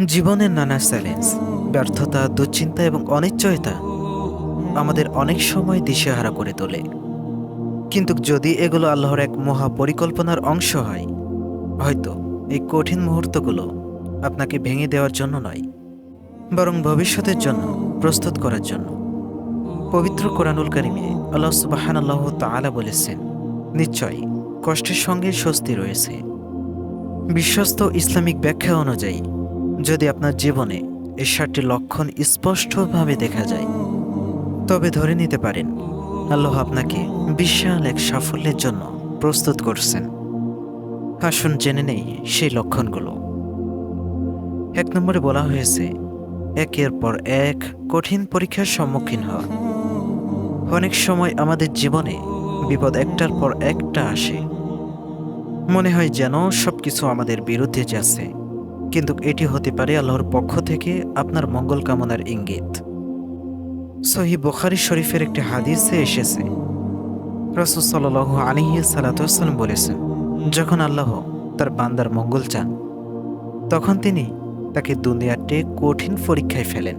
জীবনের নানা চ্যালেঞ্জ, ব্যর্থতা, দুশ্চিন্তা এবং অনিশ্চয়তা আমাদের অনেক সময় দিশেহারা করে তোলে। কিন্তু যদি এগুলো আল্লাহর এক মহা পরিকল্পনার অংশ হয়, হয়তো এই কঠিন মুহূর্তগুলো আপনাকে ভেঙে দেওয়ার জন্য নয়, বরং ভবিষ্যতের জন্য প্রস্তুত করার জন্য। পবিত্র কোরআনুল কারিমে আল্লাহ সুবহানাল্লাহু তাআলা বলেছেন, নিশ্চয়ই কষ্টের সঙ্গে স্বস্তি রয়েছে। বিশ্বস্ত ইসলামিক ব্যাখ্যা অনুযায়ী, যদি আপনার জীবনে এই 7টি লক্ষণ স্পষ্টভাবে দেখা যায়, তবে ধরে নিতে পারেন আল্লাহ আপনাকে বিশাল এক সাফল্যের জন্য প্রস্তুত করছেন। আসুন জেনে নেই সেই লক্ষণগুলো। 1 নম্বরে বলা হয়েছে, একের পর এক কঠিন পরীক্ষার সম্মুখীন হওয়া। অনেক সময় আমাদের জীবনে বিপদ একটার পর একটা আসে। মনে হয় যেন সবকিছু আমাদের বিরুদ্ধে যাচ্ছে, কিন্তু এটি হতে পারে আল্লাহর পক্ষ থেকে আপনার মঙ্গল কামনার ইঙ্গিত। সহিহ বুখারী শরীফের একটি হাদিসে এসেছে, রাসূল সাল্লাল্লাহু আলাইহি সাল্লাম বলেছেন, যখন আল্লাহ তার বান্দার মঙ্গল চান, তখন তিনি তাকে দুনিয়াতে কঠিন পরীক্ষায় ফেলেন।